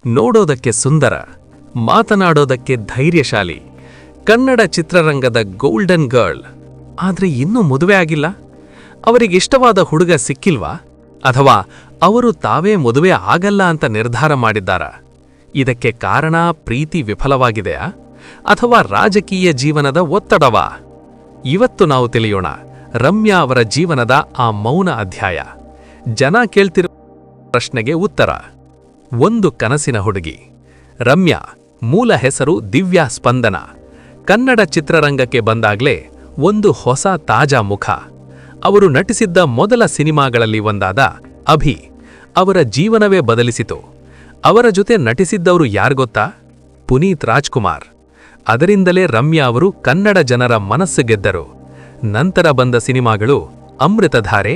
ನೋಡೋದಕ್ಕೆ ಸುಂದರ, ಮಾತನಾಡೋದಕ್ಕೆ ಧೈರ್ಯಶಾಲಿ, ಕನ್ನಡ ಚಿತ್ರರಂಗದ ಗೋಲ್ಡನ್ ಗರ್ಲ್. ಆದ್ರೆ ಇನ್ನೂ ಮದುವೆ ಆಗಿಲ್ಲ. ಅವರಿಗಿಷ್ಟವಾದ ಹುಡುಗ ಸಿಕ್ಕಿಲ್ವಾ? ಅಥವಾ ಅವರು ತಾವೇ ಮದುವೆ ಆಗಲ್ಲ ಅಂತ ನಿರ್ಧಾರ ಮಾಡಿದ್ದಾರಾ? ಇದಕ್ಕೆ ಕಾರಣ ಪ್ರೀತಿ ವಿಫಲವಾಗಿದೆಯಾ ಅಥವಾ ರಾಜಕೀಯ ಜೀವನದ ಒತ್ತಡವಾ? ಇವತ್ತು ನಾವು ತಿಳಿಯೋಣ ರಮ್ಯಾ ಅವರ ಜೀವನದ ಆ ಮೌನ ಅಧ್ಯಾಯ. ಜನ ಕೇಳ್ತಿರುವ ಪ್ರಶ್ನೆಗೆ ಉತ್ತರ. ಒಂದು ಕನಸಿನ ಹುಡುಗಿ ರಮ್ಯಾ, ಮೂಲ ಹೆಸರು ದಿವ್ಯಾ ಸ್ಪಂದನ. ಕನ್ನಡ ಚಿತ್ರರಂಗಕ್ಕೆ ಬಂದಾಗ್ಲೇ ಒಂದು ಹೊಸ ತಾಜಾ ಮುಖ. ಅವರು ನಟಿಸಿದ್ದ ಮೊದಲ ಸಿನಿಮಾಗಳಲ್ಲಿ ಒಂದಾದ ಅಭಿ ಅವರ ಜೀವನವೇ ಬದಲಿಸಿತು. ಅವರ ಜೊತೆ ನಟಿಸಿದ್ದವರು ಯಾರ್ಗೊತ್ತಾ? ಪುನೀತ್ ರಾಜ್ಕುಮಾರ್. ಅದರಿಂದಲೇ ರಮ್ಯಾ ಅವರು ಕನ್ನಡ ಜನರ ಮನಸ್ಸು ಗೆದ್ದರು. ನಂತರ ಬಂದ ಸಿನಿಮಾಗಳು ಅಮೃತಧಾರೆ,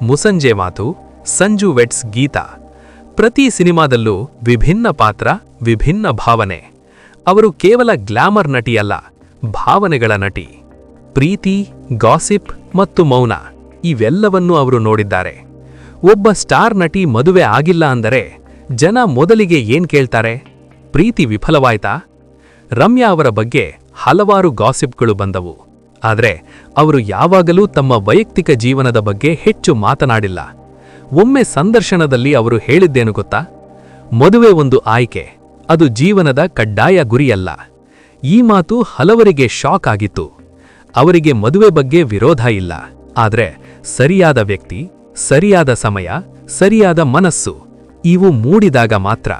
ಮುಸಂಜೆ ಮಾತು, ಸಂಜು ವೆಟ್ಸ್ ಗೀತಾ. ಪ್ರತಿ ಸಿನಿಮಾದಲ್ಲೂ ವಿಭಿನ್ನ ಪಾತ್ರ, ವಿಭಿನ್ನ ಭಾವನೆ. ಅವರು ಕೇವಲ ಗ್ಲಾಮರ್ ನಟಿಯಲ್ಲ, ಭಾವನೆಗಳ ನಟಿ. ಪ್ರೀತಿ, ಗಾಸಿಪ್ ಮತ್ತು ಮೌನ ಇವೆಲ್ಲವನ್ನೂ ಅವರು ನೋಡಿದ್ದಾರೆ. ಒಬ್ಬ ಸ್ಟಾರ್ ನಟಿ ಮದುವೆ ಆಗಿಲ್ಲ ಅಂದರೆ ಜನ ಮೊದಲಿಗೆ ಏನ್ ಕೇಳ್ತಾರೆ? ಪ್ರೀತಿ ವಿಫಲವಾಯ್ತಾ? ರಮ್ಯಾ ಅವರ ಬಗ್ಗೆ ಹಲವಾರು ಗಾಸಿಪ್ಗಳು ಬಂದವು. ಆದರೆ ಅವರು ಯಾವಾಗಲೂ ತಮ್ಮ ವೈಯಕ್ತಿಕ ಜೀವನದ ಬಗ್ಗೆ ಹೆಚ್ಚು ಮಾತನಾಡಿಲ್ಲ. ಒಮ್ಮೆ ಸಂದರ್ಶನದಲ್ಲಿ ಅವರು ಹೇಳಿದ್ದೇನು ಗೊತ್ತಾ? ಮದುವೆ ಒಂದು ಆಯ್ಕೆ, ಅದು ಜೀವನದ ಕಡ್ಡಾಯ ಗುರಿಯಲ್ಲ. ಈ ಮಾತು ಹಲವರಿಗೆ ಶಾಕ್ ಆಗಿತ್ತು. ಅವರಿಗೆ ಮದುವೆ ಬಗ್ಗೆ ವಿರೋಧ ಇಲ್ಲ, ಆದರೆ ಸರಿಯಾದ ವ್ಯಕ್ತಿ, ಸರಿಯಾದ ಸಮಯ, ಸರಿಯಾದ ಮನಸ್ಸು ಇವು ಮೂಡಿದಾಗ ಮಾತ್ರ.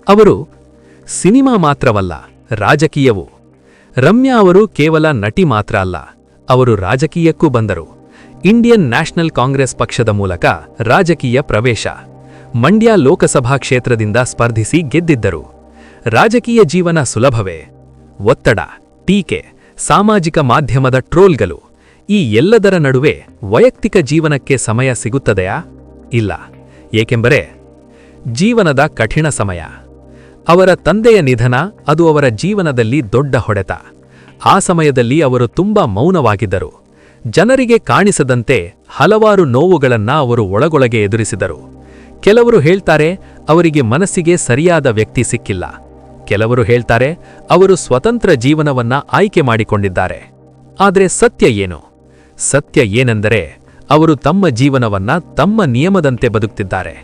ಅವರು ಸಿನಿಮಾ ಮಾತ್ರವಲ್ಲ, ರಾಜಕೀಯವೂ. ರಮ್ಯಾ ಅವರು ಕೇವಲ ನಟಿ ಮಾತ್ರ ಅಲ್ಲ, ಅವರು ರಾಜಕೀಯಕ್ಕೂ ಬಂದರು. ಇಂಡಿಯನ್ ನ್ಯಾಷನಲ್ ಕಾಂಗ್ರೆಸ್ ಪಕ್ಷದ ಮೂಲಕ ರಾಜಕೀಯ ಪ್ರವೇಶ. ಮಂಡ್ಯ ಲೋಕಸಭಾ ಕ್ಷೇತ್ರದಿಂದ ಸ್ಪರ್ಧಿಸಿ ಗೆದ್ದಿದ್ದರು. ರಾಜಕೀಯ ಜೀವನ ಸುಲಭವೇ? ಒತ್ತಡ, ಟೀಕೆ, ಸಾಮಾಜಿಕ ಮಾಧ್ಯಮದ ಟ್ರೋಲ್ಗಳು ಈ ಎಲ್ಲದರ ನಡುವೆ ವೈಯಕ್ತಿಕ ಜೀವನಕ್ಕೆ ಸಮಯ ಸಿಗುತ್ತದೆಯಾ? ಇಲ್ಲ. ಏಕೆಂದರೆ ಜೀವನದ ಕಠಿಣ ಸಮಯ. ಅವರ ತಂದೆಯ ನಿಧನ ಅದು ಅವರ ಜೀವನದಲ್ಲಿ ದೊಡ್ಡ ಹೊಡೆತ. ಆ ಸಮಯದಲ್ಲಿ ಅವರು ತುಂಬಾ ಮೌನವಾಗಿದ್ದರು. ಜನರಿಗೆ ಕಾಣಿಸದಂತೆ ಹಲವಾರು ನೋವುಗಳನ್ನ ಅವರು ಒಳಗೊಳಗೆ ಎದುರಿಸಿದರು. ಕೆಲವರು ಹೇಳ್ತಾರೆ ಅವರಿಗೆ ಮನಸ್ಸಿಗೆ ಸರಿಯಾದ ವ್ಯಕ್ತಿ ಸಿಕ್ಕಿಲ್ಲ. ಕೆಲವರು ಹೇಳ್ತಾರೆ ಅವರು ಸ್ವತಂತ್ರ ಜೀವನವನ್ನ ಆಯ್ಕೆ ಮಾಡಿಕೊಂಡಿದ್ದಾರೆ. ಆದರೆ ಸತ್ಯ ಏನು? ಸತ್ಯ ಏನೆಂದರೆ ಅವರು ತಮ್ಮ ಜೀವನವನ್ನ ತಮ್ಮ ನಿಯಮದಂತೆ ಬದುಕ್ತಿದ್ದಾರೆ.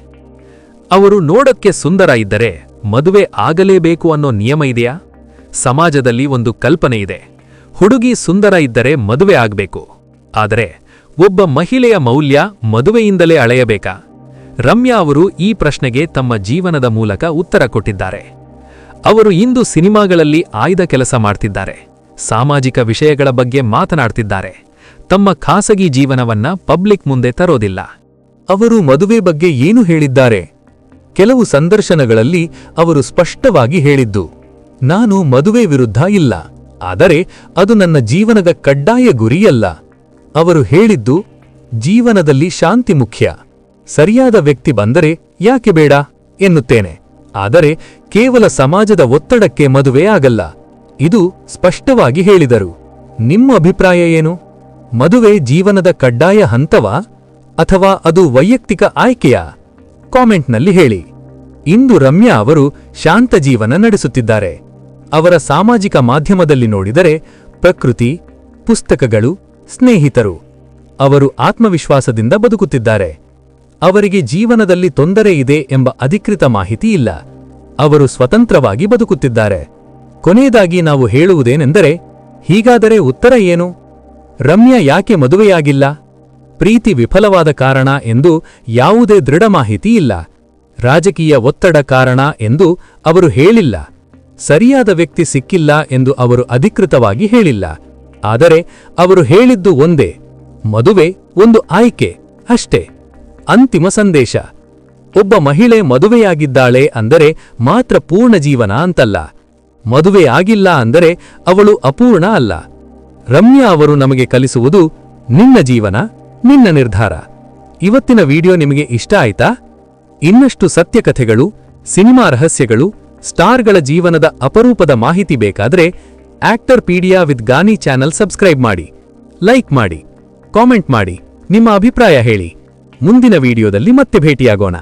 ಅವರು ನೋಡಕ್ಕೆ ಸುಂದರ ಇದ್ದರೆ ಮದುವೆ ಆಗಲೇಬೇಕು ಅನ್ನೋ ನಿಯಮ ಇದೆಯಾ? ಸಮಾಜದಲ್ಲಿ ಒಂದು ಕಲ್ಪನೆ ಇದೆ, ಹುಡುಗಿ ಸುಂದರ ಇದ್ದರೆ ಮದುವೆ ಆಗಬೇಕು. ಆದರೆ ಒಬ್ಬ ಮಹಿಳೆಯ ಮೌಲ್ಯ ಮದುವೆಯಿಂದಲೇ ಅಳೆಯಬೇಕಾ? ರಮ್ಯಾ ಅವರು ಈ ಪ್ರಶ್ನೆಗೆ ತಮ್ಮ ಜೀವನದ ಮೂಲಕ ಉತ್ತರ ಕೊಟ್ಟಿದ್ದಾರೆ. ಅವರು ಇಂದು ಸಿನಿಮಾಗಳಲ್ಲಿ ಆಯ್ದ ಕೆಲಸ ಮಾಡ್ತಿದ್ದಾರೆ, ಸಾಮಾಜಿಕ ವಿಷಯಗಳ ಬಗ್ಗೆ ಮಾತನಾಡ್ತಿದ್ದಾರೆ, ತಮ್ಮ ಖಾಸಗಿ ಜೀವನವನ್ನ ಪಬ್ಲಿಕ್ ಮುಂದೆ ತರೋದಿಲ್ಲ. ಅವರು ಮದುವೆ ಬಗ್ಗೆ ಏನು ಹೇಳಿದ್ದಾರೆ? ಕೆಲವು ಸಂದರ್ಶನಗಳಲ್ಲಿ ಅವರು ಸ್ಪಷ್ಟವಾಗಿ ಹೇಳಿದ್ದು, ನಾನು ಮದುವೆ ವಿರುದ್ಧ ಇಲ್ಲ, ಆದರೆ ಅದು ನನ್ನ ಜೀವನದ ಕಡ್ಡಾಯ ಗುರಿಯಲ್ಲ. ಅವರು ಹೇಳಿದ್ದು, ಜೀವನದಲ್ಲಿ ಶಾಂತಿ ಮುಖ್ಯ, ಸರಿಯಾದ ವ್ಯಕ್ತಿ ಬಂದರೆ ಯಾಕೆ ಬೇಡ ಎನ್ನುತ್ತೇನೆ, ಆದರೆ ಕೇವಲ ಸಮಾಜದ ಒತ್ತಡಕ್ಕೆ ಮದುವೆ ಆಗಲ್ಲ. ಇದು ಸ್ಪಷ್ಟವಾಗಿ ಹೇಳಿದರು. ನಿಮ್ಮ ಅಭಿಪ್ರಾಯ ಏನು? ಮದುವೆ ಜೀವನದ ಕಡ್ಡಾಯ ಹಂತವಾ ಅಥವಾ ಅದು ವೈಯಕ್ತಿಕ ಆಯ್ಕೆಯಾ? ಕಾಮೆಂಟ್ನಲ್ಲಿ ಹೇಳಿ. ಇಂದು ರಮ್ಯಾ ಅವರು ಶಾಂತ ಜೀವನ ನಡೆಸುತ್ತಿದ್ದಾರೆ. ಅವರ ಸಾಮಾಜಿಕ ಮಾಧ್ಯಮದಲ್ಲಿ ನೋಡಿದರೆ ಪ್ರಕೃತಿ, ಪುಸ್ತಕಗಳು, ಸ್ನೇಹಿತರು. ಅವರು ಆತ್ಮವಿಶ್ವಾಸದಿಂದ ಬದುಕುತ್ತಿದ್ದಾರೆ. ಅವರಿಗೆ ಜೀವನದಲ್ಲಿ ತೊಂದರೆ ಇದೆ ಎಂಬ ಅಧಿಕೃತ ಮಾಹಿತಿ ಇಲ್ಲ. ಅವರು ಸ್ವತಂತ್ರವಾಗಿ ಬದುಕುತ್ತಿದ್ದಾರೆ. ಕೊನೆಯದಾಗಿ ನಾವು ಹೇಳುವುದೇನೆಂದರೆ, ಹೀಗಾದರೆ ಉತ್ತರ ಏನು? ರಮ್ಯಾ ಯಾಕೆ ಮದುವೆಯಾಗಿಲ್ಲ? ಪ್ರೀತಿ ವಿಫಲವಾದ ಕಾರಣ ಎಂದು ಯಾವುದೇ ದೃಢ ಮಾಹಿತಿ ಇಲ್ಲ. ರಾಜಕೀಯ ಒತ್ತಡ ಕಾರಣ ಎಂದು ಅವರು ಹೇಳಿಲ್ಲ. ಸರಿಯಾದ ವ್ಯಕ್ತಿ ಸಿಕ್ಕಿಲ್ಲ ಎಂದು ಅವರು ಅಧಿಕೃತವಾಗಿ ಹೇಳಿಲ್ಲ. ಆದರೆ ಅವರು ಹೇಳಿದ್ದು ಒಂದೇ, ಮದುವೆ ಒಂದು ಆಯ್ಕೆ ಅಷ್ಟೇ. ಅಂತಿಮ ಸಂದೇಶ: ಒಬ್ಬ ಮಹಿಳೆ ಮದುವೆಯಾಗಿದ್ದಾಳೆ ಅಂದರೆ ಮಾತ್ರ ಪೂರ್ಣ ಜೀವನ ಅಂತಲ್ಲ. ಮದುವೆ ಆಗಿಲ್ಲ ಅಂದರೆ ಅವಳು ಅಪೂರ್ಣ ಅಲ್ಲ. ರಮ್ಯಾ ಅವರು ನಮಗೆ ಕಲಿಸುವುದು, ನಿನ್ನ ಜೀವನ ನಿನ್ನ ನಿರ್ಧಾರ. ಇವತ್ತಿನ ವಿಡಿಯೋ ನಿಮಗೆ ಇಷ್ಟ ಆಯ್ತಾ? ಇನ್ನಷ್ಟು ಸತ್ಯಕಥೆಗಳು, ಸಿನಿಮಾ ರಹಸ್ಯಗಳು, ಸ್ಟಾರ್ಗಳ ಜೀವನದ ಅಪರೂಪದ ಮಾಹಿತಿ ಬೇಕಾದ್ರೆ actorpedia with Gani channel subscribe ಮಾಡಿ, ಲೈಕ್ ಮಾಡಿ, ಕಾಮೆಂಟ್ ಮಾಡಿ, ನಿಮ್ಮ ಅಭಿಪ್ರಾಯ ಹೇಳಿ. ಮುಂದಿನ ವಿಡಿಯೋದಲ್ಲಿ ಮತ್ತೆ ಭೇಟಿಯಾಗೋಣ.